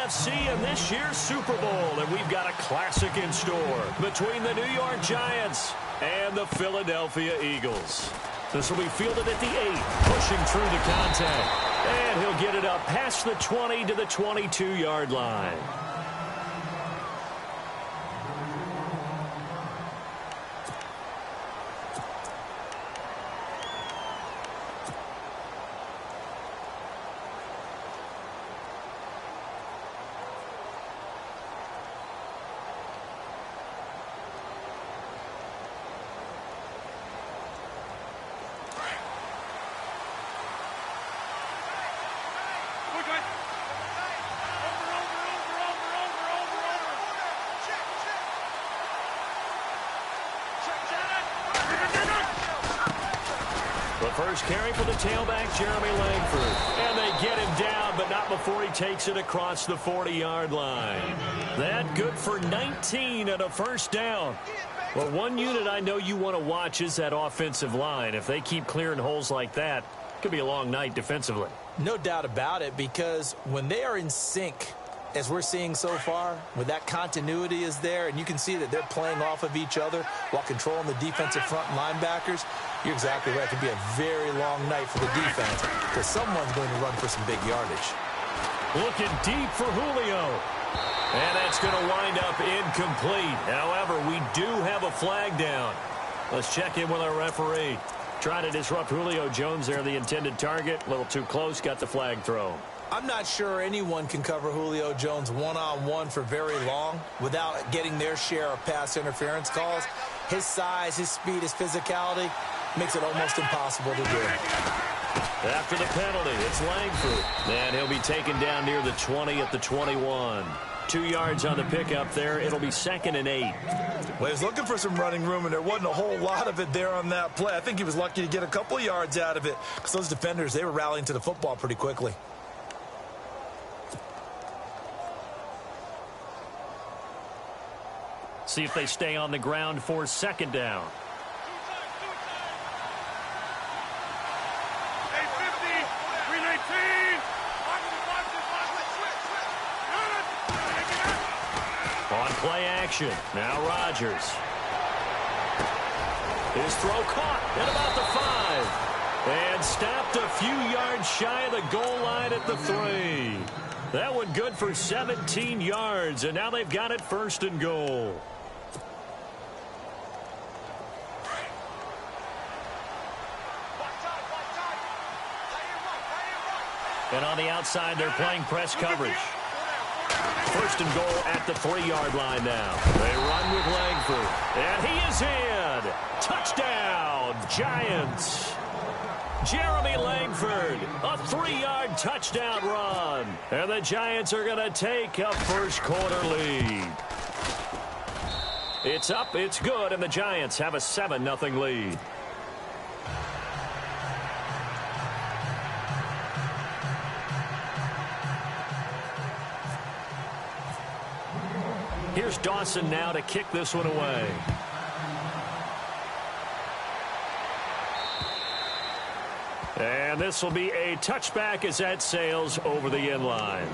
NFC and this year's Super Bowl, and we've got a classic in store between the New York Giants and the Philadelphia Eagles. This will be fielded at the 8, pushing through the contact. And he'll get it up past the 20 to the 22-yard line. First carry for the tailback, Jeremy Langford. And they get him down, but not before he takes it across the 40-yard line. That good for 19 and a first down. Well, one unit I know you want to watch is that offensive line. If they keep clearing holes like that, it could be a long night defensively. No doubt about it, because when they are in sync, as we're seeing so far, when that continuity is there, and you can see that they're playing off of each other while controlling the defensive front linebackers, you're exactly right. It could be a very long night for the defense because someone's going to run for some big yardage. Looking deep for Julio. And that's going to wind up incomplete. However, we do have a flag down. Let's check in with our referee. Trying to disrupt Julio Jones there, the intended target. A little too close, got the flag thrown. I'm not sure anyone can cover Julio Jones one-on-one for very long without getting their share of pass interference calls. His size, his speed, his physicality makes it almost impossible to do. After the penalty, it's Langford. And he'll be taken down near the 20 at the 21. 2 yards on the pickup there. It'll be 2nd and 8. Well, he was looking for some running room, and there wasn't a whole lot of it there on that play. I think he was lucky to get a couple of yards out of it because those defenders, they were rallying to the football pretty quickly. See if they stay on the ground for 2nd down. On play action. Now Rodgers. His throw caught at about the 5. And stopped a few yards shy of the goal line at the 3. That one good for 17 yards. And now they've got it 1st and goal. And on the outside, they're playing press coverage. 1st and goal at the 3-yard line now. They run with Langford. And he is in. Touchdown, Giants. Jeremy Langford, a 3-yard touchdown run. And the Giants are going to take a first-quarter lead. It's up, it's good, and the Giants have a 7-0 lead. Here's Dawson now to kick this one away. And this will be a touchback as that sails over the end line.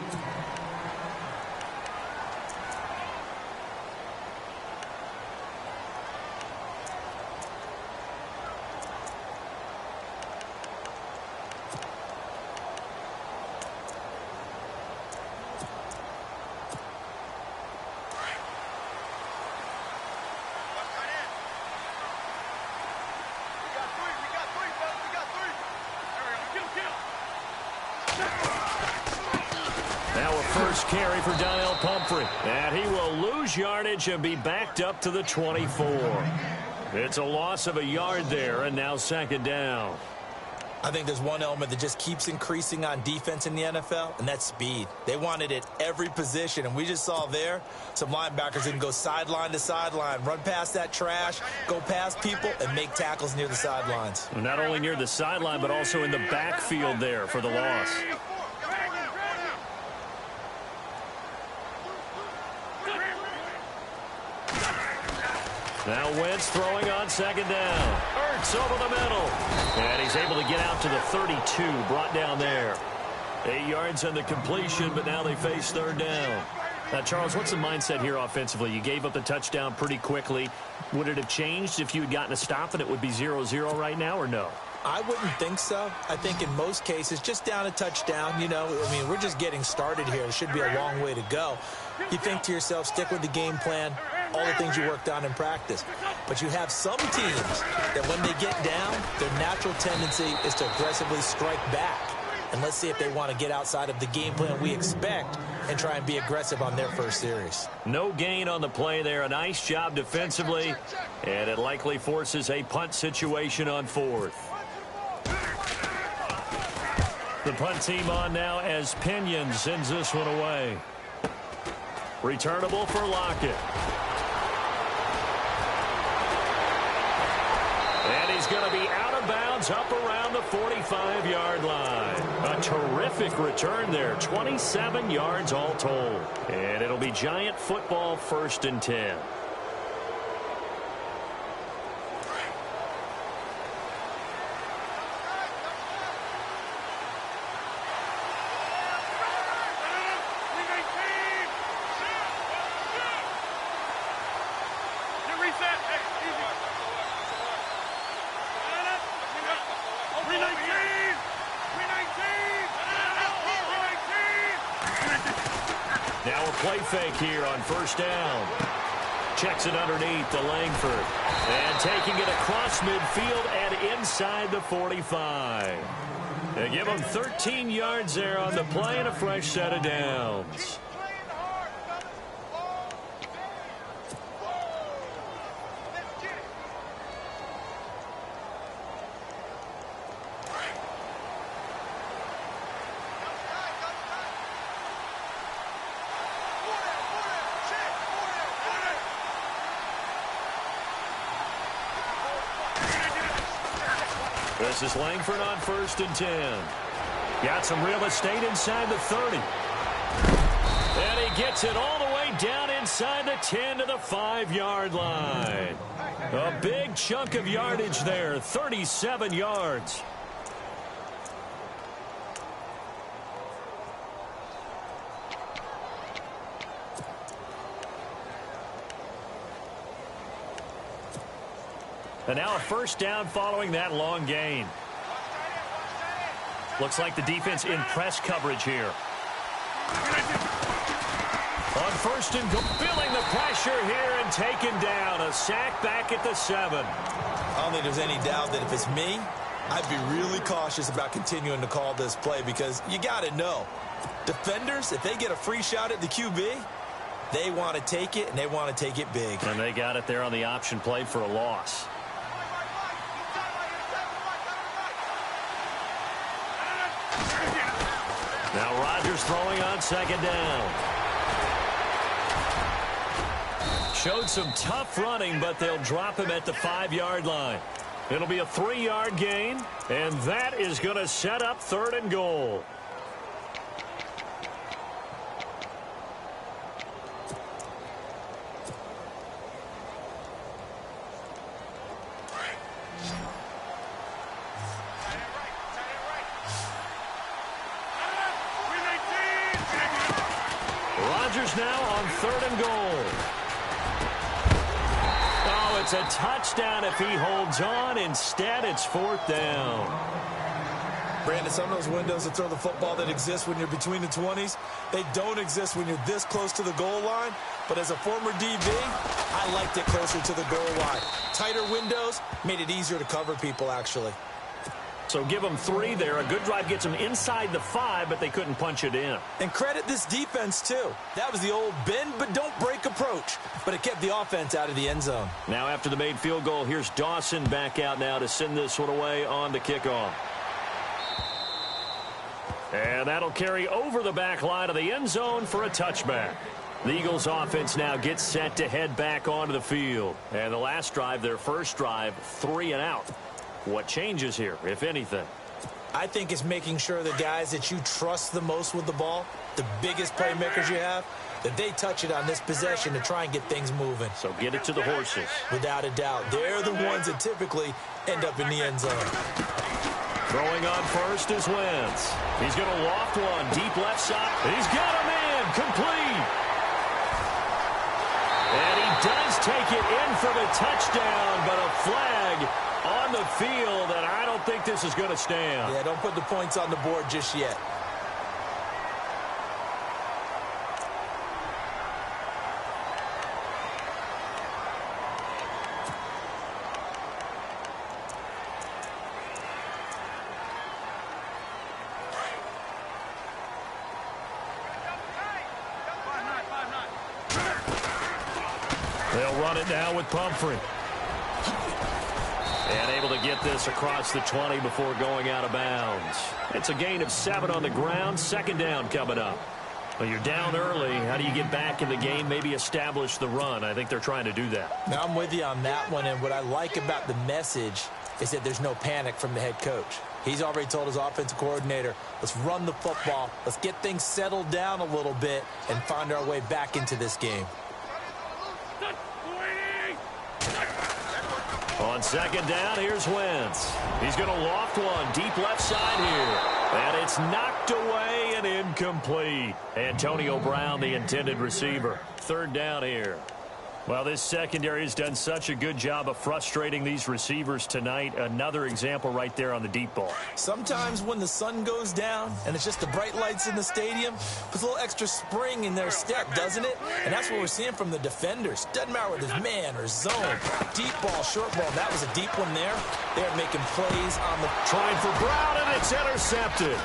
Carry for Donnell Pumphrey, and he will lose yardage and be backed up to the 24. It's a loss of a yard there, and now 2nd down. I think there's one element that just keeps increasing on defense in the NFL, and that's speed. They want it at every position, and we just saw there some linebackers that can go sideline to sideline, run past that trash, go past people, and make tackles near the sidelines. And not only near the sideline, but also in the backfield there for the loss. Now Wentz throwing on 2nd down. Ertz over the middle. And he's able to get out to the 32, brought down there. 8 yards on the completion, but now they face third down. Now, Charles, what's the mindset here offensively? You gave up the touchdown pretty quickly. Would it have changed if you had gotten a stop and it would be 0-0 right now, or no? I wouldn't think so. I think in most cases, just down a touchdown, we're just getting started here. It should be a long way to go. You think to yourself, stick with the game plan, all the things you worked on in practice. But you have some teams that when they get down, their natural tendency is to aggressively strike back. And let's see if they want to get outside of the game plan we expect and try and be aggressive on their first series. No gain on the play there. A nice job defensively. And it likely forces a punt situation on fourth. The punt team on now as Pinion sends this one away. Returnable for Lockett. And he's going to be out of bounds up around the 45-yard line. A terrific return there. 27 yards all told. And it'll be Giant football, 1st and 10. Now a play fake here on 1st down. Checks it underneath to Langford. And taking it across midfield and inside the 45. They give him 13 yards there on the play and a fresh set of downs. This is Langford on 1st and 10. Got some real estate inside the 30. And he gets it all the way down inside the 10 to the 5-yard line. A big chunk of yardage there, 37 yards. And now a 1st down following that long gain. Looks like the defense in press coverage here. On 1st and goal, feeling the pressure here and taken down. A sack back at the 7. I don't think there's any doubt that if it's me, I'd be really cautious about continuing to call this play because you got to know, defenders, if they get a free shot at the QB, they want to take it, and they want to take it big. And they got it there on the option play for a loss. Now Rodgers throwing on 2nd down. Showed some tough running, but they'll drop him at the 5-yard line. It'll be a 3-yard gain, and that is going to set up 3rd and goal. Rodgers now on 3rd and goal. Oh, it's a touchdown if he holds on. Instead, it's 4th down. Brandon, some of those windows to throw the football that exist when you're between the 20s, they don't exist when you're this close to the goal line. But as a former DB, I liked it closer to the goal line. Tighter windows made it easier to cover people, actually. So give them 3 there. A good drive gets them inside the 5, but they couldn't punch it in. And credit this defense, too. That was the old bend but don't break approach. But it kept the offense out of the end zone. Now after the made field goal, here's Dawson back out now to send this one away on the kickoff. And that'll carry over the back line of the end zone for a touchback. The Eagles offense now gets set to head back onto the field. And the last drive, their first drive, 3 and out. What changes here, if anything? I think it's making sure the guys that you trust the most with the ball, the biggest playmakers you have, that they touch it on this possession to try and get things moving. So get it to the horses. Without a doubt. They're the ones that typically end up in the end zone. Throwing on first is Wentz. He's going to loft one. Deep left side. He's got him in. Complete. And he does take it in for the touchdown, but a flag on the field, and I don't think this is going to stand. Yeah, don't put the points on the board just yet. They'll run it now with Pumphrey. And able to get this across the 20 before going out of bounds. It's a gain of 7 on the ground. Second down coming up. Well, you're down early. How do you get back in the game, maybe establish the run? I think they're trying to do that. Now, I'm with you on that one, and what I like about the message is that there's no panic from the head coach. He's already told his offensive coordinator, let's run the football, let's get things settled down a little bit, and find our way back into this game. On second down, here's Wentz. He's going to loft one deep left side here. And it's knocked away and incomplete. Antonio Brown, the intended receiver. Third down here. Well, this secondary has done such a good job of frustrating these receivers tonight. Another example right there on the deep ball. Sometimes when the sun goes down and it's just the bright lights in the stadium, puts a little extra spring in their step, doesn't it? And that's what we're seeing from the defenders. Doesn't matter whether it's man or zone. Deep ball, short ball. That was a deep one there. They're making plays on the... Trying for Brown, and it's intercepted.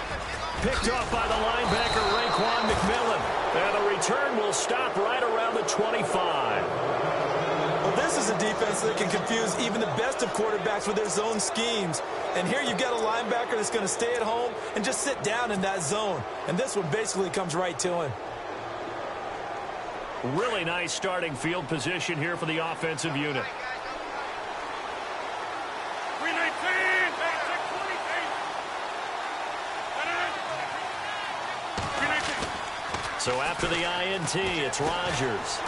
Picked off by the linebacker, Raekwon McMillan. And the return will stop right around the 25. Well, this is a defense that can confuse even the best of quarterbacks with their zone schemes. And here you've got a linebacker that's going to stay at home and just sit down in that zone. And this one basically comes right to him. Really nice starting field position here for the offensive unit. So after the INT, it's Rodgers.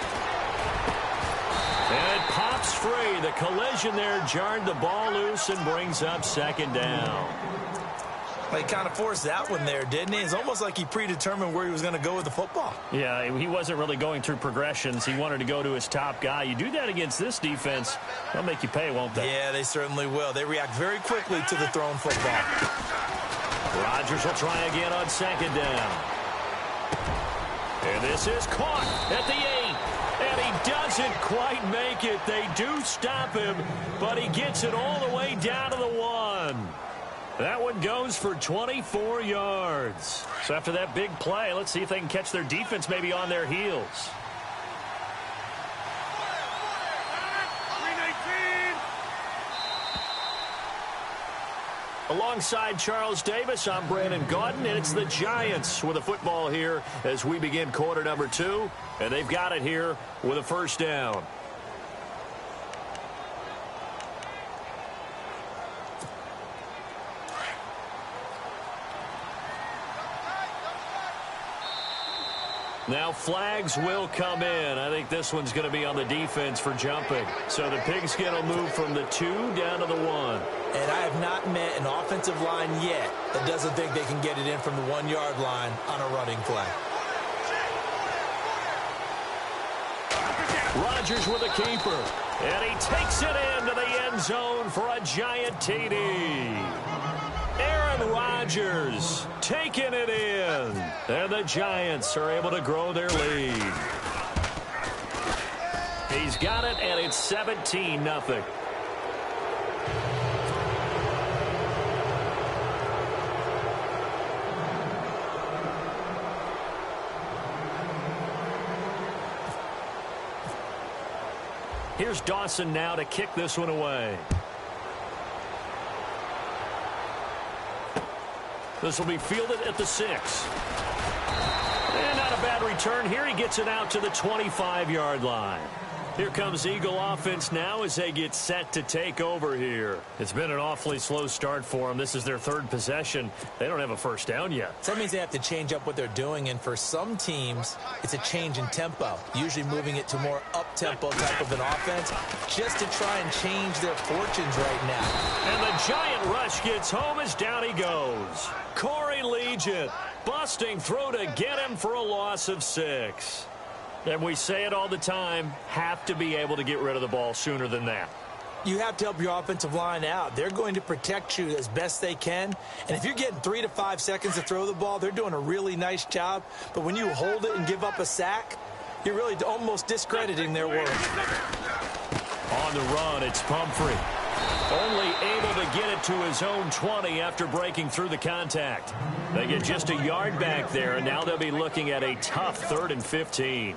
And it pops free. The collision there jarred the ball loose and brings up second down. Well, he kind of forced that one there, didn't he? It's almost like he predetermined where he was going to go with the football. Yeah, he wasn't really going through progressions. He wanted to go to his top guy. You do that against this defense, they'll make you pay, won't they? Yeah, they certainly will. They react very quickly to the thrown football. Rodgers will try again on second down. And this is caught at the 8. And he doesn't quite make it. They do stop him, but he gets it all the way down to the 1. That one goes for 24 yards. So after that big play, let's see if they can catch their defense maybe on their heels. Alongside Charles Davis, I'm Brandon Gaudin, and it's the Giants with a football here as we begin quarter number 2, and they've got it here with a first down. Now flags will come in. I think this one's going to be on the defense for jumping. So the pigskin will move from the 2 down to the 1. And I have not met an offensive line yet that doesn't think they can get it in from the 1-yard line on a running play. Rodgers with a keeper. And he takes it into the end zone for a giant TD. Aaron Rodgers taking it in. And the Giants are able to grow their lead. He's got it, and it's 17-0. Here's Dawson now to kick this one away. This will be fielded at the 6. And not a bad return here. He gets it out to the 25-yard line. Here comes Eagle offense now as they get set to take over here. It's been an awfully slow start for them. This is their third possession. They don't have a first down yet. So that means they have to change up what they're doing, and for some teams, it's a change in tempo, usually moving it to more up-tempo type of an offense, just to try and change their fortunes right now. And the giant rush gets home as down he goes. Corey Legion busting through to get him for a loss of 6. And we say it all the time, have to be able to get rid of the ball sooner than that. You have to help your offensive line out. They're going to protect you as best they can. And if you're getting 3 to 5 seconds to throw the ball, they're doing a really nice job. But when you hold it and give up a sack, you're really almost discrediting their work. On the run, it's Pumphrey. Only able to get it to his own 20 after breaking through the contact. They get just a yard back there, and now they'll be looking at a tough 3rd and 15.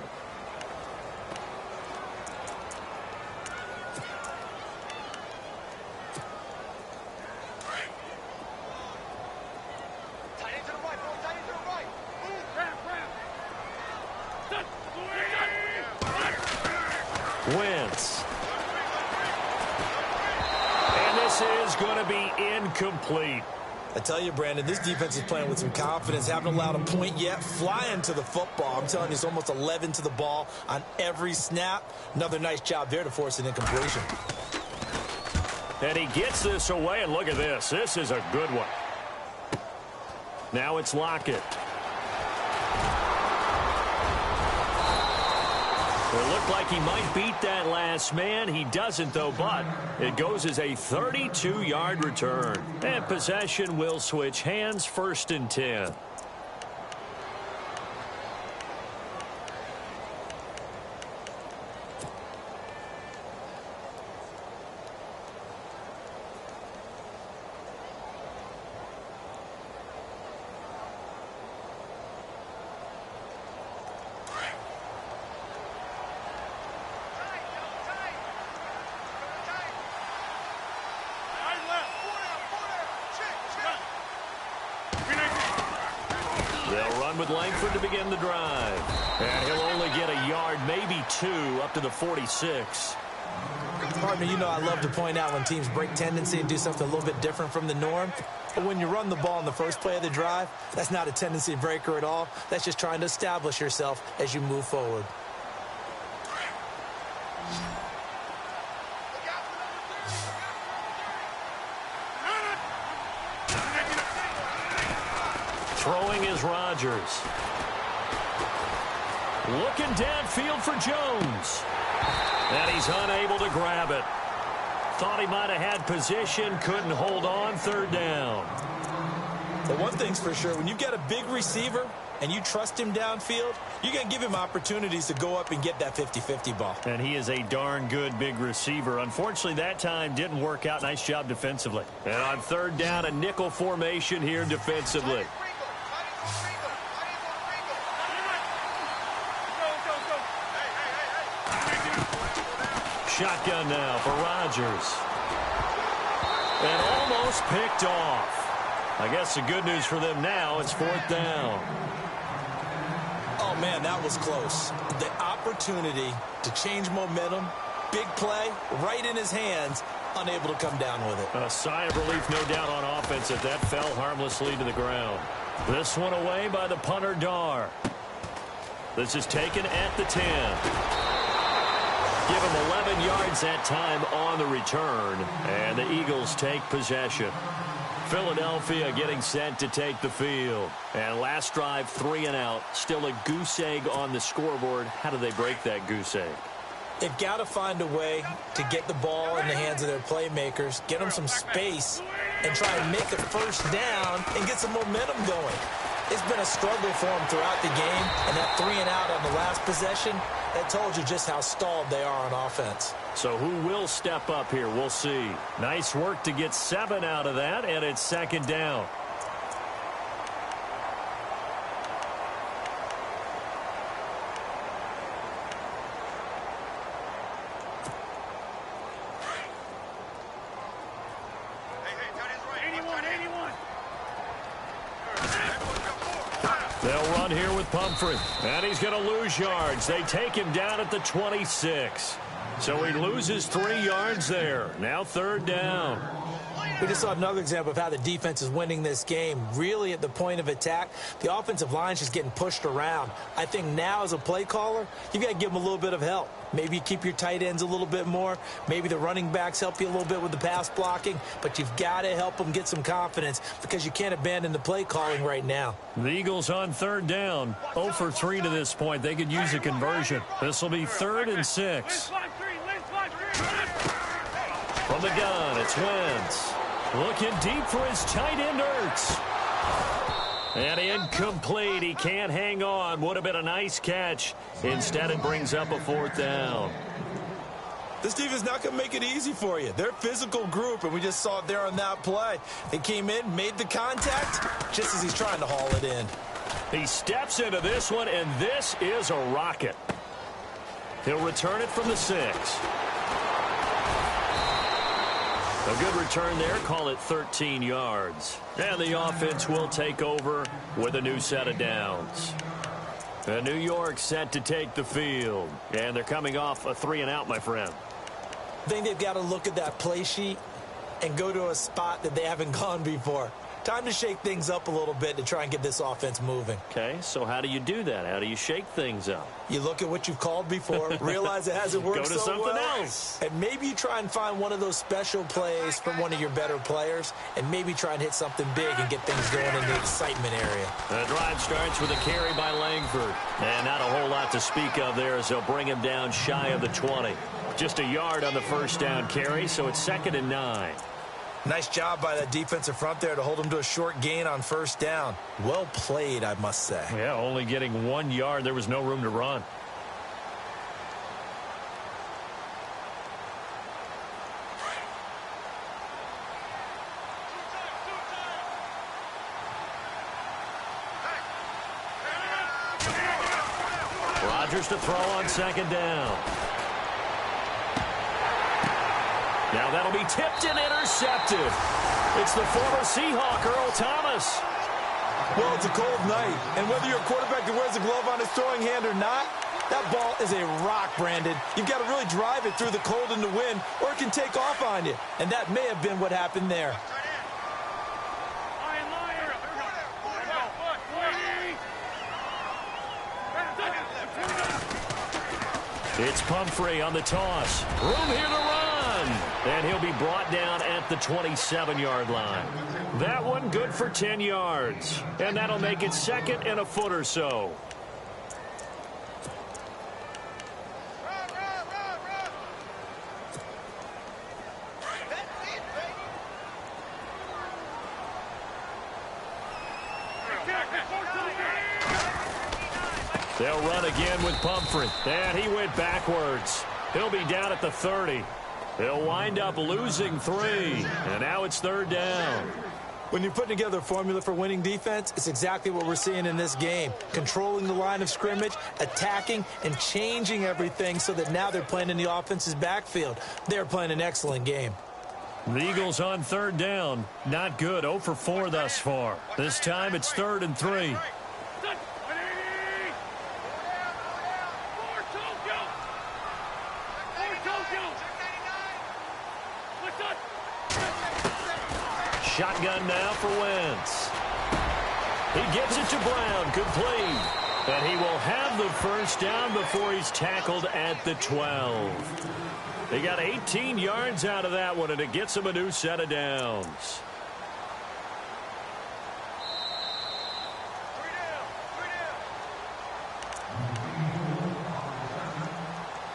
Wentz. And this is going to be incomplete. I tell you, Brandon, this defense is playing with some confidence. Haven't allowed a point yet. Flying to the football. I'm telling you, it's almost 11 to the ball on every snap. Another nice job there to force an incompletion. And he gets this away, and look at this. This is a good one. Now it's Lockett. It looked like he might beat that last man. He doesn't, though, but it goes as a 32-yard return. And possession will switch hands, 1st and 10. They'll run with Langford to begin the drive. And he'll only get a yard, maybe 2, up to the 46. Partner, you know I love to point out when teams break tendency and do something a little bit different from the norm. But when you run the ball in the first play of the drive, that's not a tendency breaker at all. That's just trying to establish yourself as you move forward. Throwing is Rodgers. Looking downfield for Jones. And he's unable to grab it. Thought he might have had position, couldn't hold on, 3rd down. But one thing's for sure, when you've got a big receiver and you trust him downfield, you're going to give him opportunities to go up and get that 50-50 ball. And he is a darn good big receiver. Unfortunately, that time didn't work out. Nice job defensively. And on 3rd down, a nickel formation here defensively. Shotgun now for Rodgers. And almost picked off. I guess the good news for them now, it's 4th down. Oh, man, that was close. The opportunity to change momentum, big play, right in his hands, unable to come down with it. A sigh of relief, no doubt, on offense if that fell harmlessly to the ground. This one away by the punter, Dar. This is taken at the 10. Give him 11 yards that time on the return, and the Eagles take possession. Philadelphia getting set to take the field. And last drive, 3 and out. Still a goose egg on the scoreboard. How do they break that goose egg? They've got to find a way to get the ball in the hands of their playmakers, get them some space, and try and make a first down and get some momentum going. It's been a struggle for them throughout the game, and that 3 and out on the last possession, that told you just how stalled they are on offense. So who will step up here? We'll see. Nice work to get 7 out of that, and it's 2nd down. They'll run here with Pumphrey. And he's going to lose yards. They take him down at the 26. So he loses 3 yards there. Now third down. We just saw another example of how the defense is winning this game. Really at the point of attack, the offensive line is just getting pushed around. I think now as a play caller, you got to give them a little bit of help. Maybe you keep your tight ends a little bit more. Maybe the running backs help you a little bit with the pass blocking. But you've got to help them get some confidence because you can't abandon the play calling right now. The Eagles on third down. 0 for 3 to this point. They could use a conversion. This will be 3rd and 6. From the gun, it's Wentz. Looking deep for his tight end, Ertz. And incomplete. He can't hang on. Would have been a nice catch. Instead, it brings up a 4th down. This defense not going to make it easy for you. They're a physical group, and we just saw it there on that play. They came in, made the contact, just as he's trying to haul it in. He steps into this one, and this is a rocket. He'll return it from the 6. A good return there. Call it 13 yards. And the offense will take over with a new set of downs. And New York set to take the field. And they're coming off a 3-and-out, my friend. I think they've got to look at that play sheet and go to a spot that they haven't gone before. Time to shake things up a little bit to try and get this offense moving. Okay, so how do you do that? How do you shake things up? You look at what you've called before, realize it hasn't worked so well. Go to something else. And maybe you try and find one of those special plays from one of your better players, and maybe try and hit something big and get things going in the excitement area. The drive starts with a carry by Langford. And not a whole lot to speak of there as they'll bring him down shy of the 20. Just a yard on the first down carry, so it's 2nd and 9. Nice job by that defensive front there to hold him to a short gain on first down. Well played, I must say. Yeah, only getting 1 yard. There was no room to run. Rodgers to throw on 2nd down. Now that'll be tipped and intercepted. It's the former Seahawk, Earl Thomas. Well, it's a cold night, and whether you're a quarterback that wears a glove on his throwing hand or not, that ball is a rock, Brandon. You've got to really drive it through the cold and the wind, or it can take off on you. And that may have been what happened there. It's Pumphrey on the toss. Room here to run. And he'll be brought down at the 27-yard line. That one good for 10 yards. And that'll make it 2nd and a foot or so. They'll run again with Pumphrey. And he went backwards. He'll be down at the 30. They'll wind up losing 3. And now it's 3rd down. When you're putting together a formula for winning defense, it's exactly what we're seeing in this game. Controlling the line of scrimmage, attacking, and changing everything so that now they're playing in the offense's backfield. They're playing an excellent game. The Eagles on 3rd down. Not good. 0 for 4 thus far. This time it's 3rd and 3. Shotgun now for Wentz. He gets it to Brown, complete. And he will have the first down before he's tackled at the 12. They got 18 yards out of that one, and it gets him a new set of downs.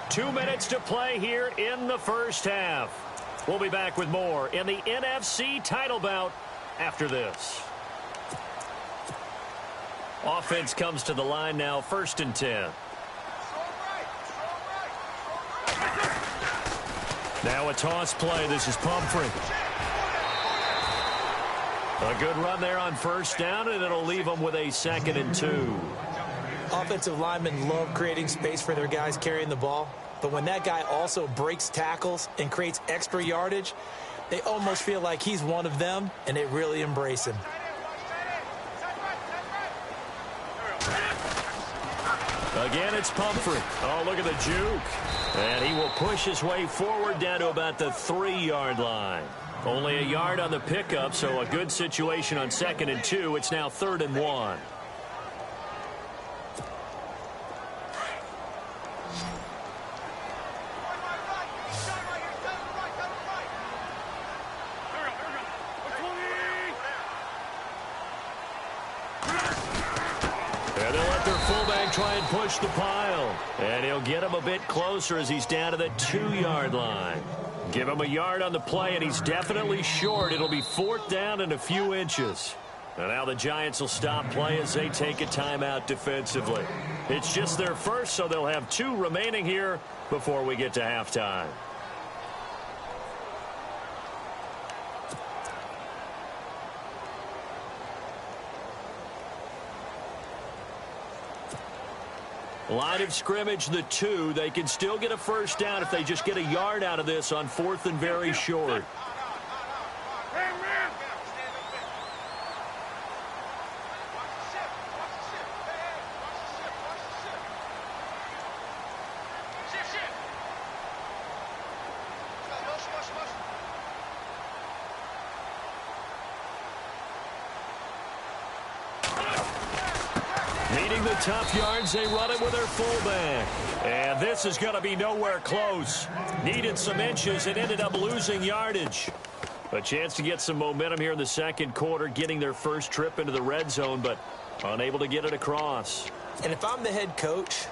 Two minutes to play here in the first half. We'll be back with more in the NFC title bout after this. Offense comes to the line now, 1st and 10. Now a toss play. This is Pumphrey. A good run there on first down, and it'll leave them with a 2nd and 2. Offensive linemen love creating space for their guys carrying the ball. But when that guy also breaks tackles and creates extra yardage, they almost feel like he's one of them, and they really embrace him. Again, it's Pumphrey. Oh, look at the juke. And he will push his way forward down to about the 3-yard line. Only a yard on the pickup, so a good situation on 2nd and 2. It's now 3rd and 1. Try and push the pile. And he'll get him a bit closer as he's down to the 2-yard line. Give him a yard on the play, and he's definitely short. It'll be 4th down and a few inches. And now the Giants will stop play as they take a timeout defensively. It's just their first, so they'll have 2 remaining here before we get to halftime. Line of scrimmage, the 2. They can still get a first down if they just get a yard out of this on 4th and very short. Needing the tough yards, they run it with their fullback. And this is going to be nowhere close. Needed some inches and ended up losing yardage. A chance to get some momentum here in the 2nd quarter, getting their first trip into the red zone, but unable to get it across. And if I'm the head coach,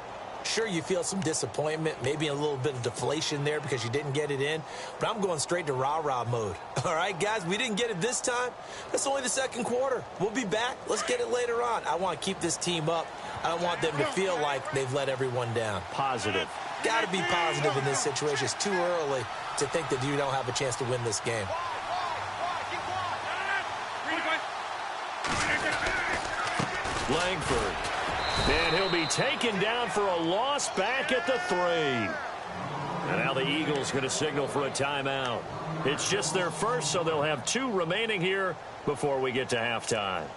sure, you feel some disappointment, maybe a little bit of deflation there because you didn't get it in, but I'm going straight to rah-rah mode. All right, guys, we didn't get it this time. That's only the 2nd quarter. We'll be back. Let's get it later on. I want to keep this team up. I don't want them to feel like they've let everyone down. Positive. Got to be positive in this situation. It's too early to think that you don't have a chance to win this game. Langford. And he'll be taken down for a loss back at the 3. And now the Eagles going to signal for a timeout. It's just their first, so they'll have 2 remaining here before we get to halftime.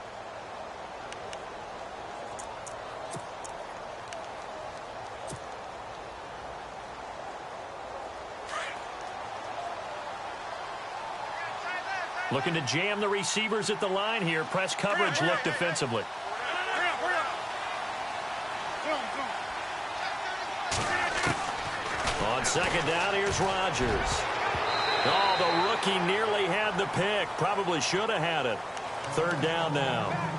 Looking to jam the receivers at the line here. Press coverage look defensively. On 2nd down, here's Rodgers. Oh, the rookie nearly had the pick. Probably should have had it. 3rd down now.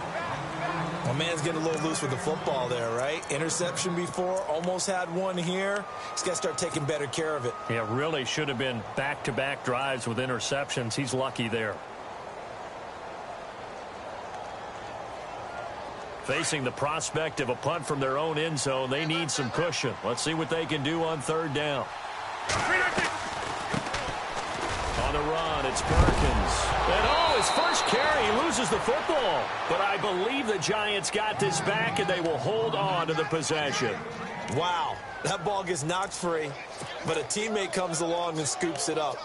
My man's getting a little loose with the football there, right? Interception before, almost had one here. He's got to start taking better care of it. Yeah, really should have been back-to-back drives with interceptions. He's lucky there. Facing the prospect of a punt from their own end zone, they need some cushion. Let's see what they can do on 3rd down. On the run, it's Perkins. And his first carry, he loses the football. But I believe the Giants got this back, and they will hold on to the possession. Wow, that ball gets knocked free, but a teammate comes along and scoops it up.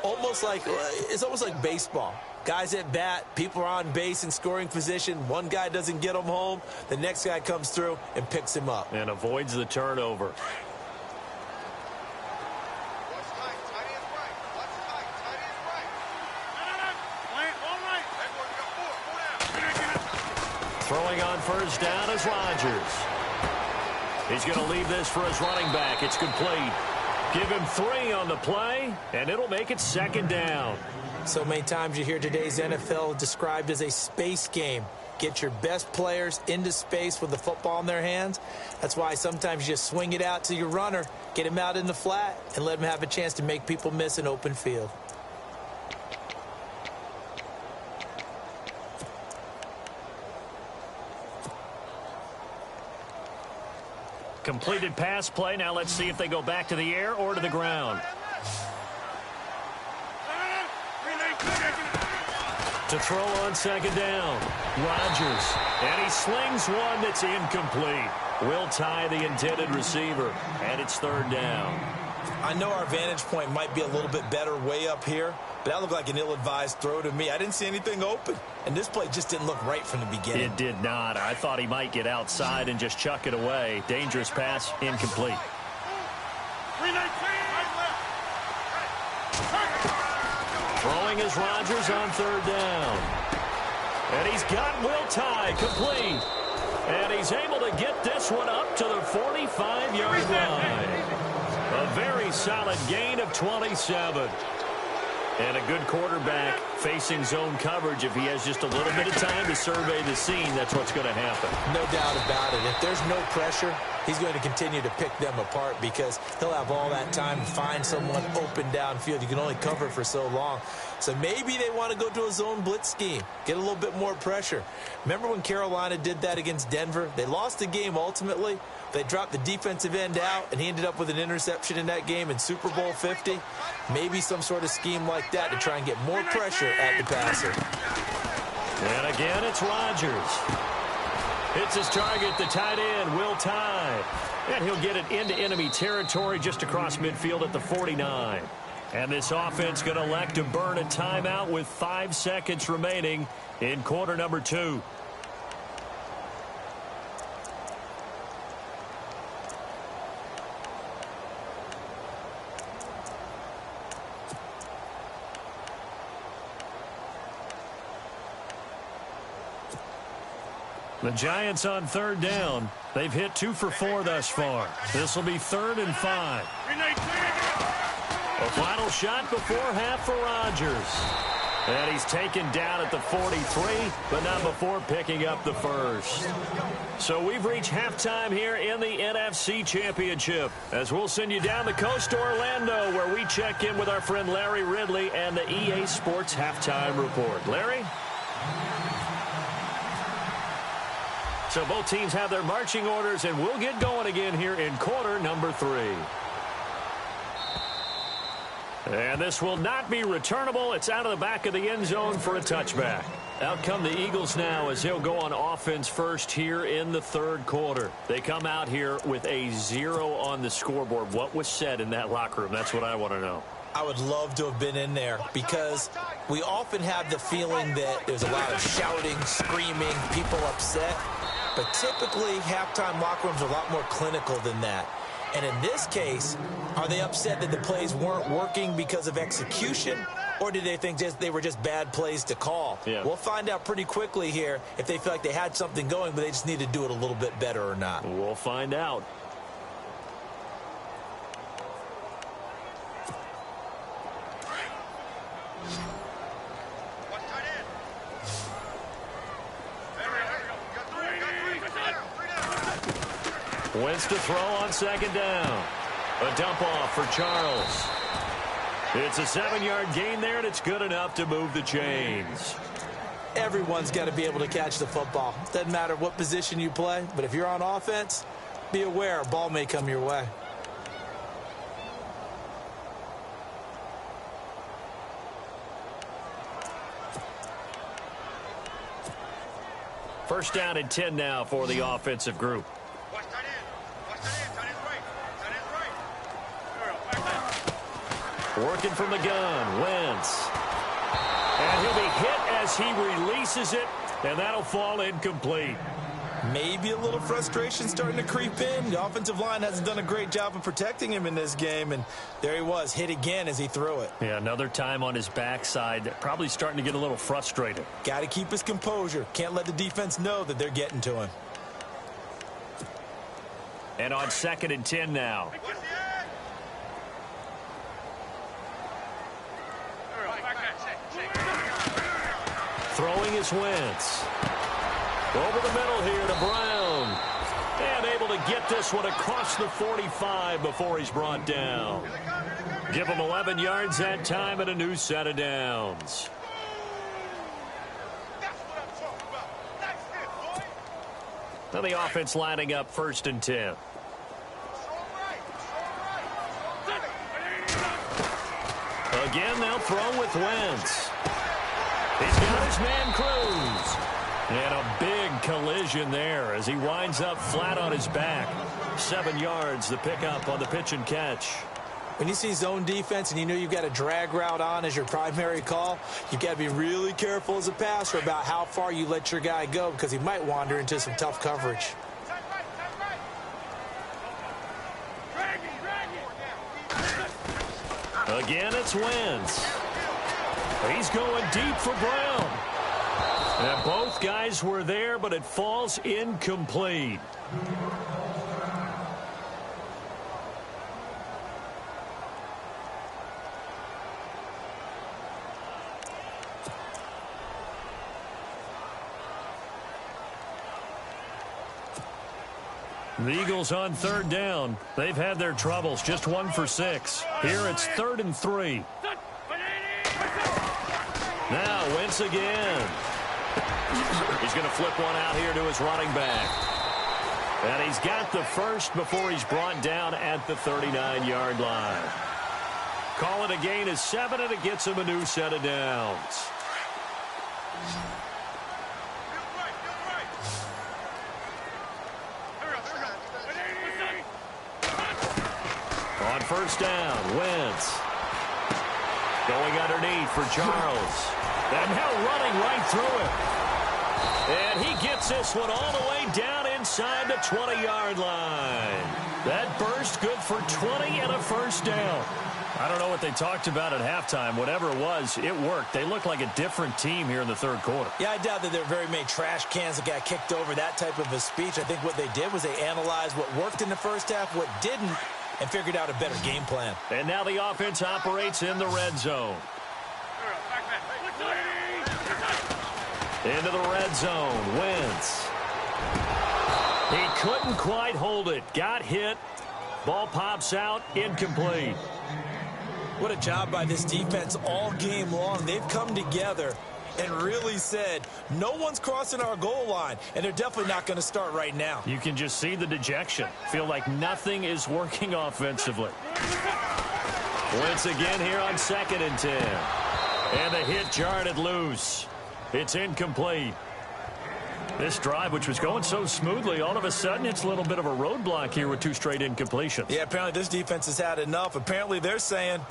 It's almost like baseball. Guys at bat, people are on base in scoring position. One guy doesn't get him home. The next guy comes through and picks him up. And avoids the turnover. Throwing on 1st down is Rodgers. He's going to leave this for his running back. It's complete. Give him 3 on the play, and it'll make it 2nd down. So many times you hear today's NFL described as a space game. Get your best players into space with the football in their hands. That's why sometimes you just swing it out to your runner, get him out in the flat, and let him have a chance to make people miss an open field. Completed pass play. Now let's see if they go back to the air or to the ground. To throw on 2nd down. Rodgers. And he slings one that's incomplete. Will tie the intended receiver. And it's 3rd down. I know our vantage point might be a little bit better way up here, but that looked like an ill-advised throw to me. I didn't see anything open, and this play just didn't look right from the beginning. It did not. I thought he might get outside and just chuck it away. Dangerous pass, incomplete. Throwing is Rodgers on third down. And he's got Will Tye complete. And he's able to get this one up to the 45-yard line. A very solid gain of 27. And a good quarterback facing zone coverage. If he has just a little bit of time to survey the scene, that's what's going to happen. No doubt about it. If there's no pressure, he's going to continue to pick them apart because he'll have all that time to find someone open downfield. You can only cover for so long. So maybe they want to go to a zone blitz scheme, get a little bit more pressure. Remember when Carolina did that against Denver? They lost the game ultimately. They dropped the defensive end out, and he ended up with an interception in that game in Super Bowl 50. Maybe some sort of scheme like that to try and get more pressure at the passer. And again, it's Rodgers. Hits his target, the tight end, Will Tye. And he'll get it into enemy territory just across midfield at the 49. And this offense going to elect to burn a timeout with 5 seconds remaining in quarter number 2. The Giants on third down. They've hit 2 for 4 thus far. This will be 3rd and 5. A final shot before half for Rodgers. And he's taken down at the 43, but not before picking up the first. So we've reached halftime here in the NFC Championship, as we'll send you down the coast to Orlando, where we check in with our friend Larry Ridley and the EA Sports Halftime Report. Larry? So both teams have their marching orders, and we'll get going again here in quarter number 3. And this will not be returnable. It's out of the back of the end zone for a touchback. Out come the Eagles now as they'll go on offense first here in the 3rd quarter. They come out here with a 0 on the scoreboard. What was said in that locker room? That's what I want to know. I would love to have been in there because we often have the feeling that there's a lot of shouting, screaming, people upset. But typically, halftime locker rooms are a lot more clinical than that. And in this case, are they upset that the plays weren't working because of execution, or did they think they were just bad plays to call? Yeah. We'll find out pretty quickly here if they feel like they had something going, but they just need to do it a little bit better or not. We'll find out. Wentz to throw on 2nd down. A dump off for Charles. It's a 7-yard gain there, and it's good enough to move the chains. Everyone's got to be able to catch the football. Doesn't matter what position you play, but if you're on offense, be aware a ball may come your way. First down and 10 now for the offensive group. Working from the gun, Wentz. And he'll be hit as he releases it, and that'll fall incomplete. Maybe a little frustration starting to creep in. The offensive line hasn't done a great job of protecting him in this game, and there he was, hit again as he threw it. Yeah, another time on his backside, probably starting to get a little frustrated. Got to keep his composure. Can't let the defense know that they're getting to him. And on 2nd and 10 now. Throwing is Wentz. Over the middle here to Brown. And able to get this one across the 45 before he's brought down. Give him 11 yards that time and a new set of downs. Now the offense lining up 1st and 10. Again, they'll throw with Wentz. He's got his man Cruz. And a big collision there as he winds up flat on his back. 7 yards, the pickup on the pitch and catch. When you see zone defense and you know you've got a drag route on as your primary call, you've got to be really careful as a passer about how far you let your guy go because he might wander into some tough coverage. Again, it's Wentz. He's going deep for Brown. And both guys were there, but it falls incomplete. The Eagles on third down. They've had their troubles, just 1 for 6. Here it's 3rd and 3. Now Wentz again. He's going to flip one out here to his running back. And he's got the first before he's brought down at the 39-yard line. Call it a gain of 7, and it gets him a new set of downs. On first down, Wentz. Going underneath for Charles. And now running right through it. And he gets this one all the way down inside the 20-yard line. That burst good for 20 and a first down. I don't know what they talked about at halftime. Whatever it was, it worked. They look like a different team here in the third quarter. Yeah, I doubt that there are very many trash cans that got kicked over, that type of a speech. I think what they did was they analyzed what worked in the first half, what didn't, and figured out a better game plan. And now the offense operates in the red zone. Into the red zone, Wentz. He couldn't quite hold it. Got hit. Ball pops out, incomplete. What a job by this defense all game long. They've come together and really said, no one's crossing our goal line, and they're definitely not going to start right now. You can just see the dejection. Feel like nothing is working offensively. Wentz again here on 2nd and 10. And the hit jarred it loose. It's incomplete. This drive, which was going so smoothly, all of a sudden it's a little bit of a roadblock here with 2 straight incompletions. Yeah, apparently this defense has had enough. Apparently they're saying,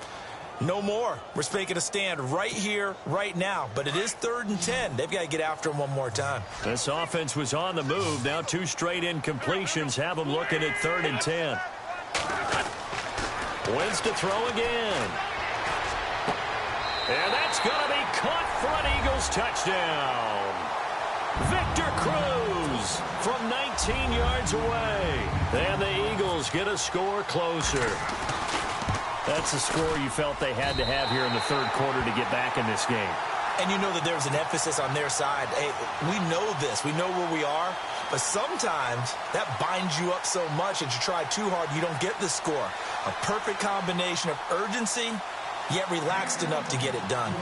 no more. We're making a stand right here, right now. But it is 3rd and 10. They've got to get after him one more time. This offense was on the move. Now 2 straight incompletions have them looking at 3rd and 10. Wentz to throw again. And that's going to be caught for an Eagles touchdown. Victor Cruz from 19 yards away. And the Eagles get a score closer. That's a score you felt they had to have here in the third quarter to get back in this game. And you know that there's an emphasis on their side. Hey, we know this. We know where we are. But sometimes that binds you up so much that you try too hard, you don't get the score. A perfect combination of urgency, yet relaxed enough to get it done.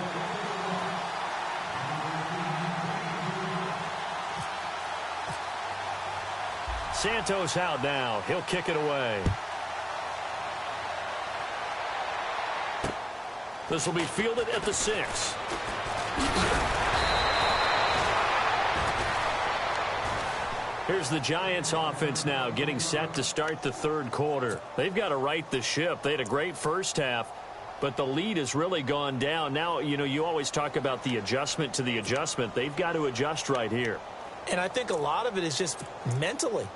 Santos out now. He'll kick it away. This will be fielded at the 6. Here's the Giants offense now getting set to start the third quarter. They've got to right the ship. They had a great first half, but the lead has really gone down. Now, you know, you always talk about the adjustment to the adjustment. They've got to adjust right here. And I think a lot of it is just mentally.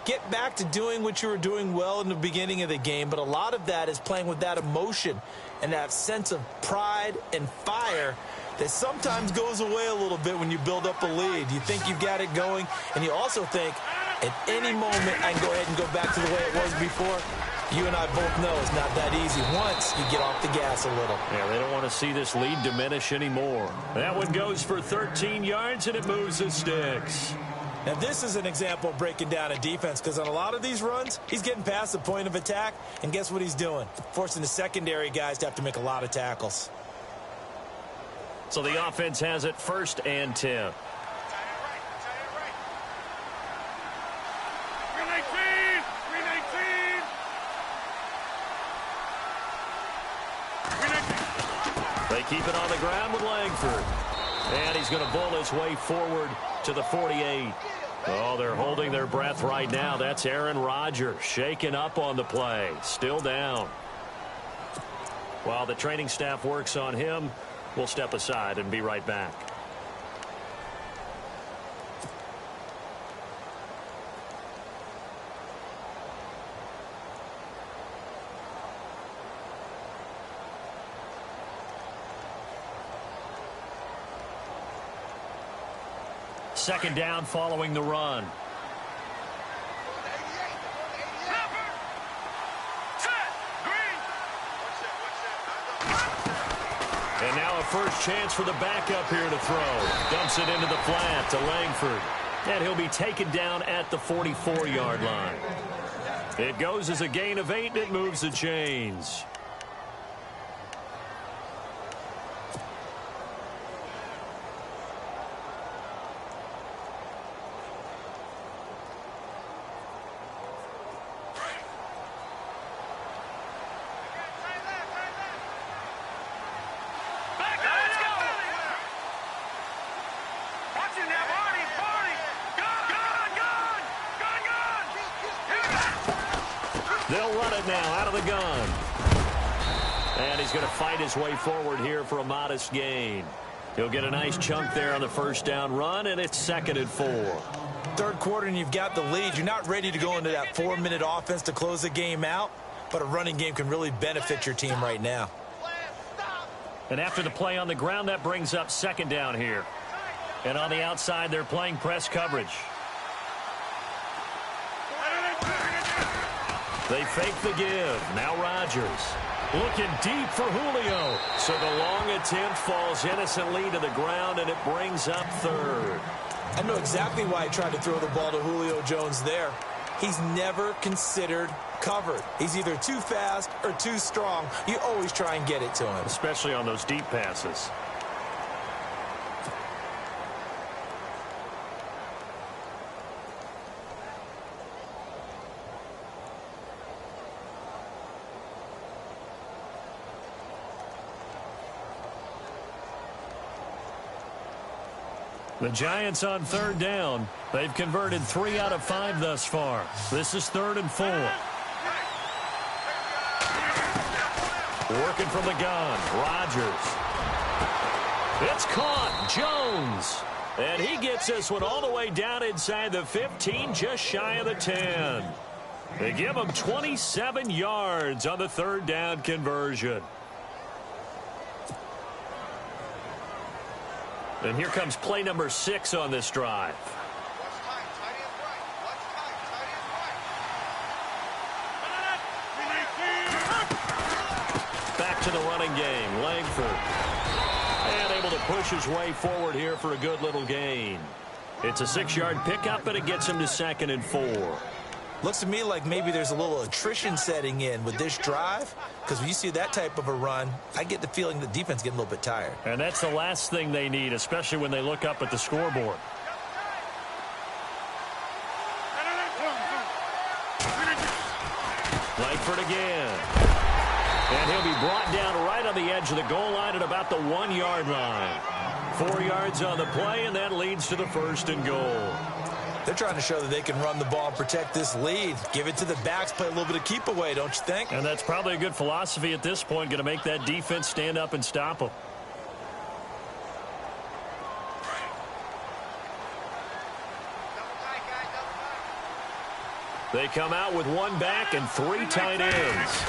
Get back to doing what you were doing well in the beginning of the game, but a lot of that is playing with that emotion and that sense of pride and fire that sometimes goes away a little bit when you build up a lead. You think you've got it going, and you also think at any moment I can go ahead and go back to the way it was before. You and I both know it's not that easy once you get off the gas a little. Yeah, they don't want to see this lead diminish anymore. That one goes for 13 yards, and it moves the sticks. Now, this is an example of breaking down a defense because on a lot of these runs, he's getting past the point of attack, and guess what he's doing? Forcing the secondary guys to have to make a lot of tackles. So the offense has it 1st and 10. They keep it on the ground with Langford. And he's going to bull his way forward to the 48. Oh, they're holding their breath right now. That's Aaron Rodgers shaking up on the play. Still down. While the training staff works on him, we'll step aside and be right back. Second down following the run. And now a first chance for the backup here to throw. Dumps it into the flat to Langford. And he'll be taken down at the 44-yard line. It goes as a gain of 8, and it moves the chains. They'll run it now out of the gun. And he's going to fight his way forward here for a modest gain. He'll get a nice chunk there on the first down run, and it's 2nd and 4. Third quarter, and you've got the lead. You're not ready to go into that 4-minute offense to close the game out, but a running game can really benefit your team right now. And after the play on the ground, that brings up 2nd down here. And on the outside, they're playing press coverage. They fake the give. Now Rodgers looking deep for Julio. So the long attempt falls innocently to the ground, and it brings up 3rd. I know exactly why he tried to throw the ball to Julio Jones there. He's never considered covered. He's either too fast or too strong. You always try and get it to him. Especially on those deep passes. The Giants on 3rd down. They've converted 3 out of 5 thus far. This is 3rd and 4. Working from the gun. Rodgers. It's caught. Jones. And he gets this one all the way down inside the 15, just shy of the 10. They give him 27 yards on the 3rd down conversion. And here comes play number 6 on this drive. Back to the running game. Langford. And able to push his way forward here for a good little gain. It's a 6-yard pickup, and it gets him to 2nd and 4. Looks to me like maybe there's a little attrition setting in with this drive, because when you see that type of a run, I get the feeling the defense getting a little bit tired. And that's the last thing they need, especially when they look up at the scoreboard. Langford again. And he'll be brought down right on the edge of the goal line at about the 1-yard line. 4 yards on the play, and that leads to the 1st and goal. They're trying to show that they can run the ball and protect this lead. Give it to the backs, play a little bit of keep away, don't you think? And that's probably a good philosophy at this point, going to make that defense stand up and stop them. They come out with 1 back and 3 tight ends.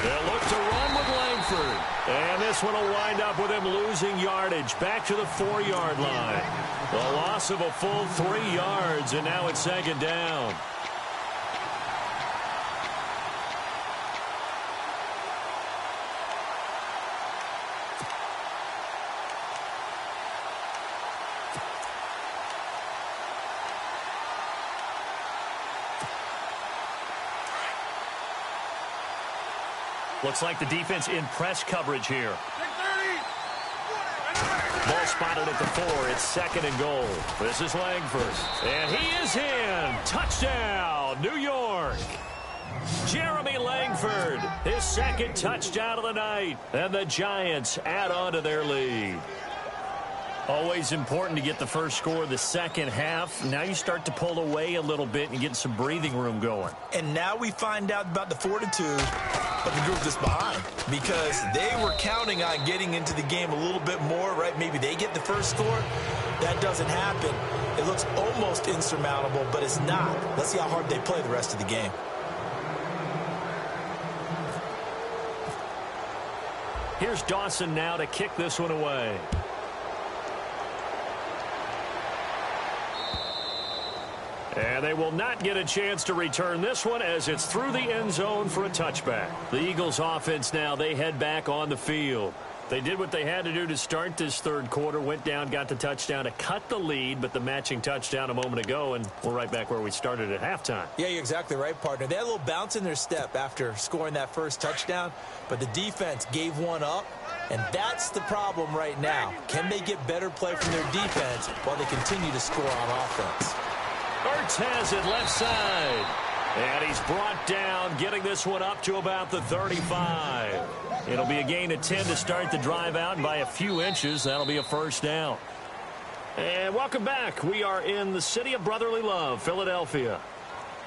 They'll look to run with Langford. And this one will wind up with him losing yardage back to the 4-yard line. The loss of a full 3 yards, and now it's 2nd down. Looks like the defense in press coverage here. Ball spotted at the 4. It's 2nd and goal. This is Langford. And he is in. Touchdown, New York. Jeremy Langford, his 2nd touchdown of the night. And the Giants add on to their lead. Always important to get the first score of the second half. Now you start to pull away a little bit and get some breathing room going. And now we find out about the 4-2. of the group that's behind, because they were counting on getting into the game a little bit more, right? Maybe they get the first score. That doesn't happen. It looks almost insurmountable, but it's not. Let's see how hard they play the rest of the game. Here's Dawson now to kick this one away. And they will not get a chance to return this one as it's through the end zone for a touchback. The Eagles offense now, they head back on the field. They did what they had to do to start this third quarter, went down, got the touchdown to cut the lead, but the matching touchdown a moment ago, and we're right back where we started at halftime. Yeah, you're exactly right, partner. They had a little bounce in their step after scoring that first touchdown, but the defense gave one up, and that's the problem right now. Can they get better play from their defense while they continue to score on offense? Ertz has it left side. And he's brought down, getting this one up to about the 35. It'll be a gain of 10 to start the drive out, and by a few inches, that'll be a first down. And welcome back. We are in the city of brotherly love, Philadelphia.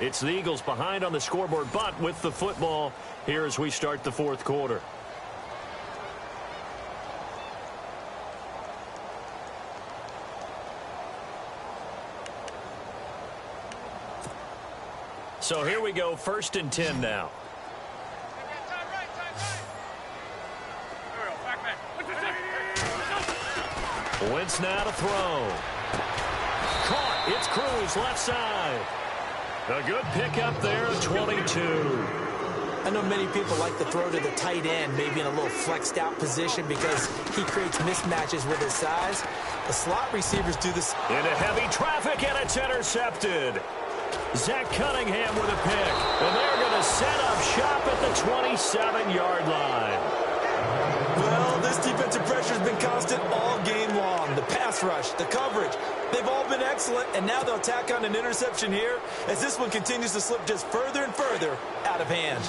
It's the Eagles behind on the scoreboard, but with the football here as we start the fourth quarter. So here we go, 1st and 10 now. Wentz now to throw. Caught. It's Cruz left side. A good pickup there at 22. I know many people like to throw to the tight end, maybe in a little flexed out position because he creates mismatches with his size. The slot receivers do this. Into heavy traffic, and it's intercepted. Zach Cunningham with a pick. And they're going to set up shop at the 27-yard line. Well, this defensive pressure has been constant all game long. The pass rush, the coverage, they've all been excellent, and now they'll tack on an interception here as this one continues to slip just further and further out of hand.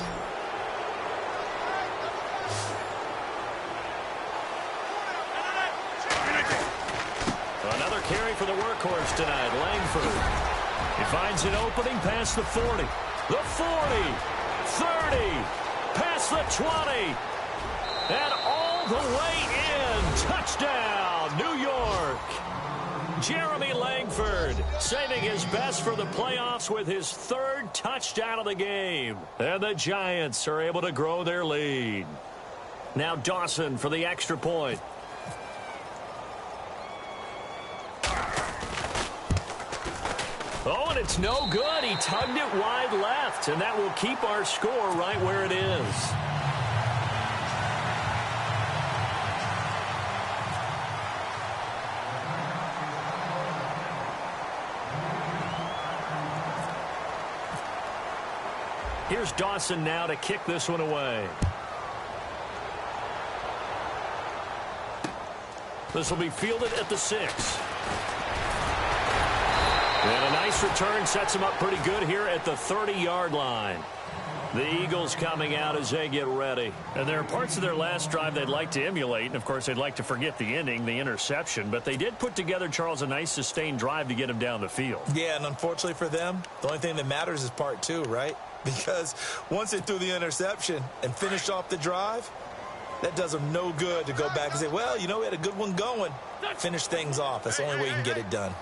Another carry for the workhorse tonight, Langford. He finds an opening past the 40, the 40, 30, past the 20, and all the way in. Touchdown, New York. Jeremy Langford saving his best for the playoffs with his 3rd touchdown of the game. And the Giants are able to grow their lead. Now Dawson for the extra point. Oh, and it's no good. He tugged it wide left, and that will keep our score right where it is. Here's Dawson now to kick this one away. This will be fielded at the 6. And a nice return sets him up pretty good here at the 30-yard line. The Eagles coming out as they get ready. And there are parts of their last drive they'd like to emulate. And, of course, they'd like to forget the ending, the interception. But they did put together, Charles, a nice sustained drive to get him down the field. Yeah, and unfortunately for them, the only thing that matters is part 2, right? Because once they threw the interception and finished off the drive, that does them no good to go back and say, well, you know, we had a good one going. Finish things off. That's the only way you can get it done.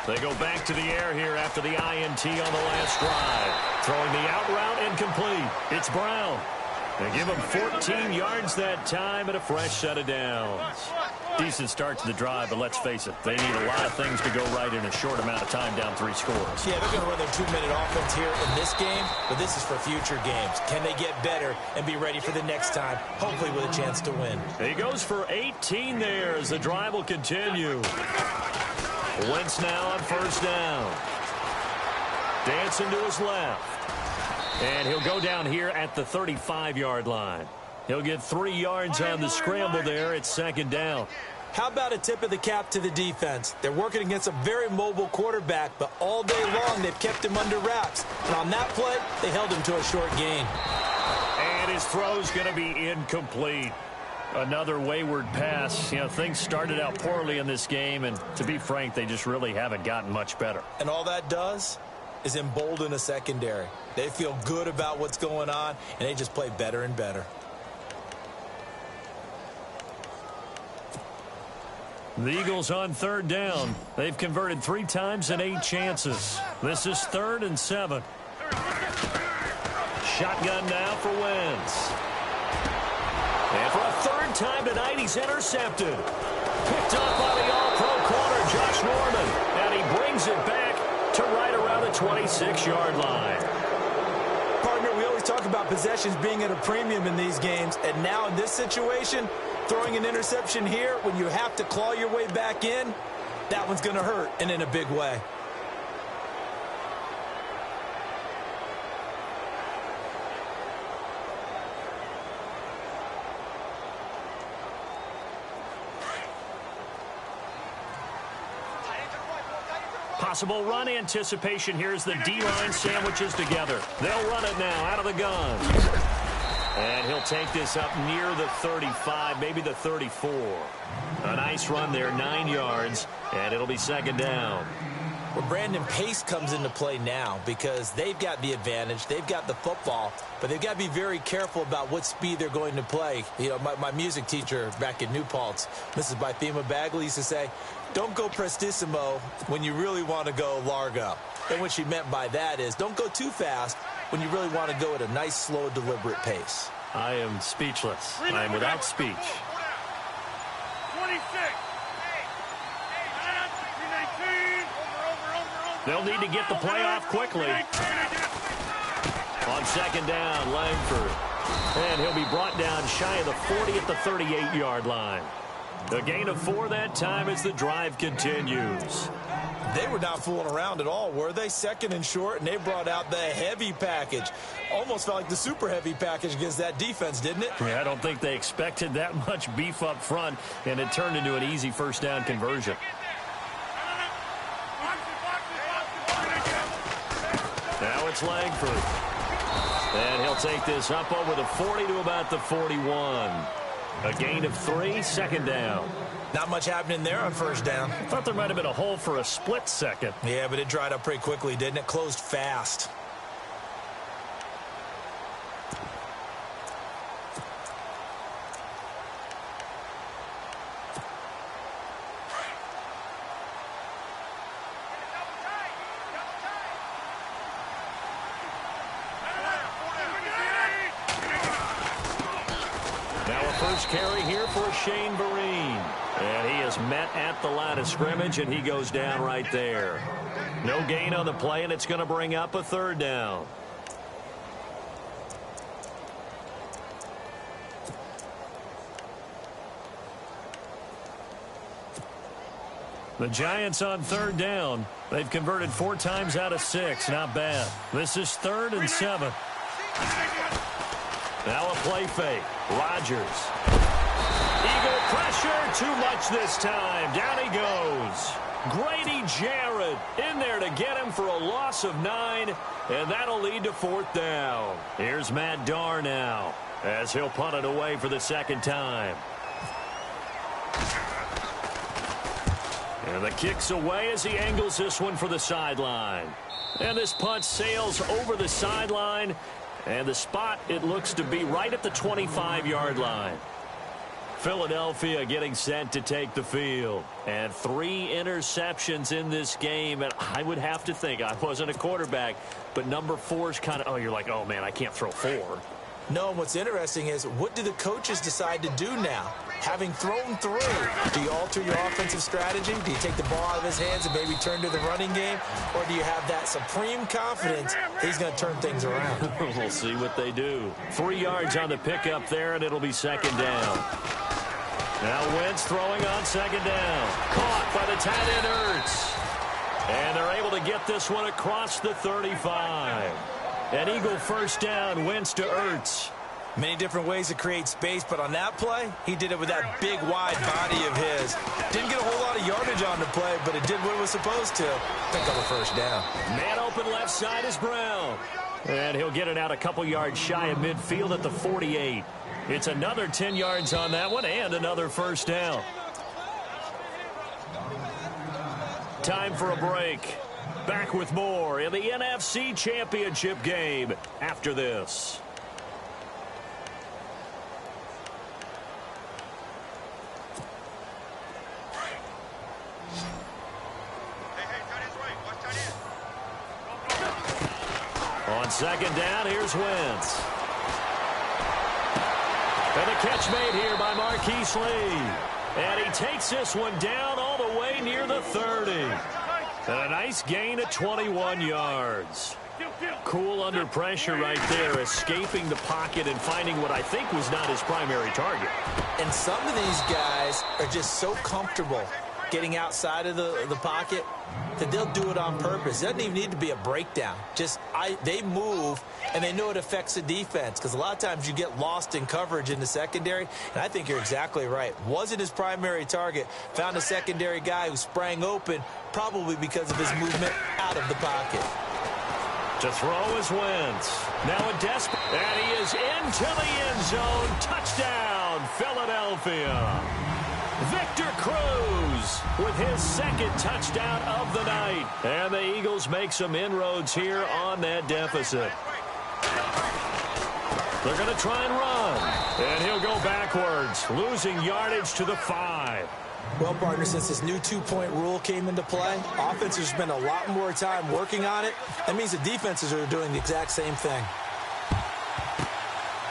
They go back to the air here after the INT on the last drive. Throwing the out route incomplete. It's Brown. They give him 14 yards that time and a fresh set of downs. Decent start to the drive, but let's face it, they need a lot of things to go right in a short amount of time, down 3 scores. Yeah, they're going to run their 2-minute offense here in this game, but this is for future games. Can they get better and be ready for the next time, hopefully with a chance to win? He goes for 18 there as the drive will continue. Wentz now on 1st down. Dancing to his left. And he'll go down here at the 35-yard line. He'll get 3 yards on the scramble there. It's 2nd down. How about a tip of the cap to the defense? They're working against a very mobile quarterback, but all day long they've kept him under wraps. And on that play, they held him to a short gain. And his throw's going to be incomplete. Another wayward pass. You know, things started out poorly in this game, and to be frank, they just really haven't gotten much better. And all that does, is embolden a secondary. They feel good about what's going on, and they just play better and better. The Eagles on third down. They've converted 3 times in 8 chances. This is 3rd and 7. Shotgun now for Wentz. And for a 3rd time tonight, he's intercepted. Picked up by the all-pro corner, Josh Norman. And he brings it back to right around the 26-yard line. Partner, we always talk about possessions being at a premium in these games. And now in this situation, throwing an interception here when you have to claw your way back in, that one's going to hurt, and in a big way. Possible run anticipation here as the D-line sandwiches together. They'll run it now out of the gun. And he'll take this up near the 35, maybe the 34. A nice run there, 9 yards, and it'll be 2nd down. Well, Brandon, pace comes into play now because they've got the advantage. They've got the football, but they've got to be very careful about what speed they're going to play. You know, my music teacher back in New Paltz, Mrs. Bythema Bagley, used to say, don't go prestissimo when you really want to go largo. And what she meant by that is don't go too fast when you really want to go at a nice, slow, deliberate pace. I am speechless. I am without speech. 26. They'll need to get the play off quickly. On 2nd down, Langford. And he'll be brought down shy of the 40 at the 38-yard line. A gain of 4 that time as the drive continues. They were not fooling around at all, were they? 2nd and short, and they brought out the heavy package. Almost felt like the super heavy package against that defense, didn't it? Yeah, I don't think they expected that much beef up front, and it turned into an easy 1st down conversion. Now it's Langford. And he'll take this up over the 40 to about the 41. A gain of 3, 2nd down. Not much happening there on 1st down. Thought there might have been a hole for a split second. Yeah, but it dried up pretty quickly, didn't it? Closed fast. First carry here for Shane Vereen. And he is met at the line of scrimmage, and he goes down right there. No gain on the play, and it's going to bring up a 3rd down. The Giants on 3rd down. They've converted 4 times out of 6. Not bad. This is 3rd and 7. Now a play fake. Rodgers. Eagle pressure. Too much this time. Down he goes. Grady Jarrett in there to get him for a loss of 9. And that'll lead to 4th down. Here's Matt Darr now as he'll punt it away for the 2nd time. And the kick's away as he angles this one for the sideline. And this punt sails over the sideline. And the spot, it looks to be right at the 25-yard line. Philadelphia getting set to take the field. And 3 interceptions in this game. And I would have to think, I wasn't a quarterback, but number 4's kind of, oh, you're like, oh, man, I can't throw 4. No, and what's interesting is what do the coaches decide to do now? Having thrown 3, do you alter your offensive strategy? Do you take the ball out of his hands and maybe turn to the running game? Or do you have that supreme confidence he's going to turn things around? We'll see what they do. 3 yards on the pickup there, and it'll be 2nd down. Now Wentz throwing on 2nd down. Caught by the tight end Ertz. And they're able to get this one across the 35. An Eagle 1st down, Wentz to Ertz. Many different ways to create space, but on that play, he did it with that big, wide body of his. Didn't get a whole lot of yardage on the play, but it did what it was supposed to. Pick up a 1st down. Man open left side is Brown. And he'll get it out a couple yards shy of midfield at the 48. It's another 10 yards on that one and another 1st down. Time for a break. Back with more in the NFC Championship game after this. On second down, here's Wentz. And a catch made here by Marquise Lee. And he takes this one down all the way near the 30. And a nice gain of 21 yards. Cool under pressure right there, escaping the pocket and finding what I think was not his primary target. And some of these guys are just so comfortable getting outside of the pocket that they'll do it on purpose. It doesn't even need to be a breakdown. They move, and they know it affects the defense, because a lot of times you get lost in coverage in the secondary, and I think you're exactly right. Wasn't his primary target. Found a secondary guy who sprang open, probably because of his movement out of the pocket. To throw is Wentz. Now a desperate, and he is into the end zone. Touchdown, Philadelphia. Victor Cruz with his second touchdown of the night. And the Eagles make some inroads here on that deficit. They're going to try and run. And he'll go backwards, losing yardage to the 5. Well, partner, since this new two-point rule came into play, offenses spend a lot more time working on it. That means the defenses are doing the exact same thing.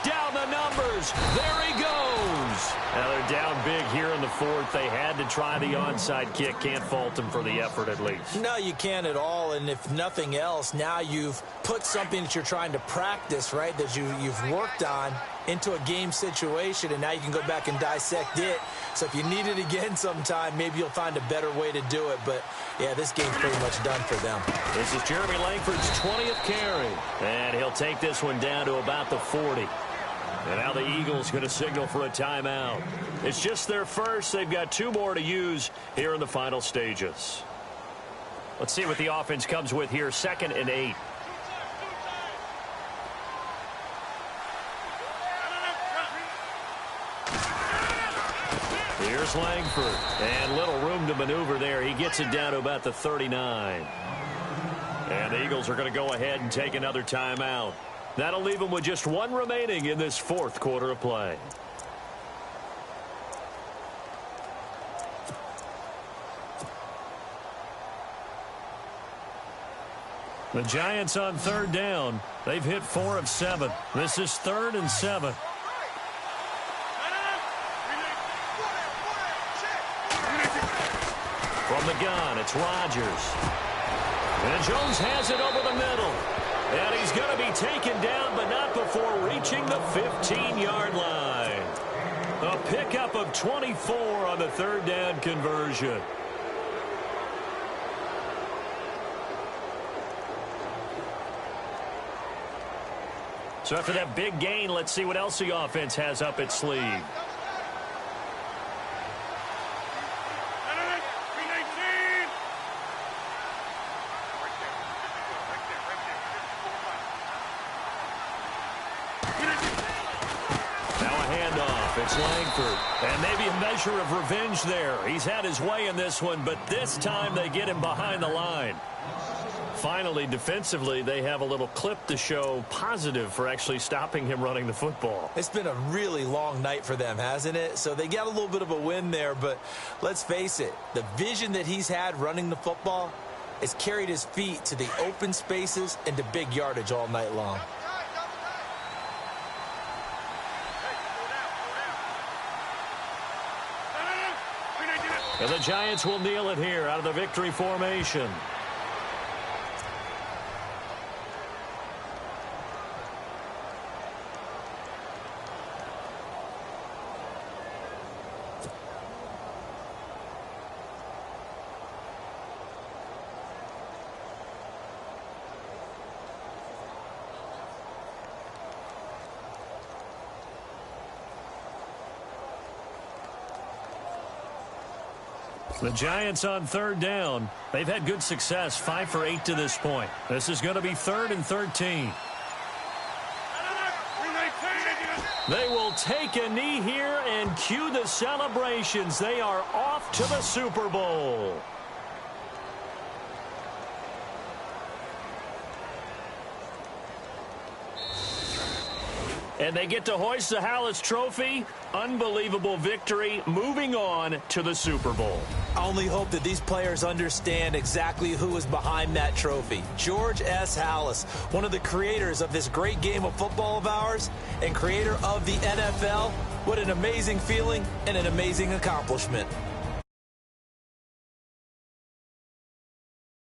Down the numbers. There he goes. Now they're down big here in the 4th. They had to try the onside kick. Can't fault them for the effort, at least. No, you can't at all. And if nothing else, now you've put something that you're trying to practice, right, that you've worked on into a game situation, and now you can go back and dissect it. So if you need it again sometime, maybe you'll find a better way to do it. But, yeah, this game's pretty much done for them. This is Jeremy Langford's 20th carry. And he'll take this one down to about the 40. And now the Eagles going to signal for a timeout. It's just their first. They've got 2 more to use here in the final stages. Let's see what the offense comes with here. 2nd and 8. Here's Langford. And little room to maneuver there. He gets it down to about the 39. And the Eagles are going to go ahead and take another timeout. That'll leave them with just 1 remaining in this 4th quarter of play. The Giants on 3rd down. They've hit 4 of 7. This is 3rd and 7. From the gun, it's Rodgers. And Jones has it over the middle. And he's going to be taken down, but not before reaching the 15-yard line. A pickup of 24 on the 3rd down conversion. So after that big gain, let's see what else the offense has up its sleeve. It's Langford. And maybe a measure of revenge there. He's had his way in this one, but this time they get him behind the line. Finally, defensively, they have a little clip to show positive for actually stopping him running the football. It's been a really long night for them, hasn't it? So they got a little bit of a win there, but let's face it, the vision that he's had running the football has carried his feet to the open spaces and to big yardage all night long. And the Giants will kneel it here out of the victory formation. The Giants on 3rd down. They've had good success, 5 for 8 to this point. This is going to be 3rd and 13. They will take a knee here and cue the celebrations. They are off to the Super Bowl. And they get to hoist the Hallis Trophy. Unbelievable victory, moving on to the Super Bowl. I only hope that these players understand exactly who is behind that trophy. George S. Hallis, one of the creators of this great game of football of ours and creator of the NFL. What an amazing feeling and an amazing accomplishment.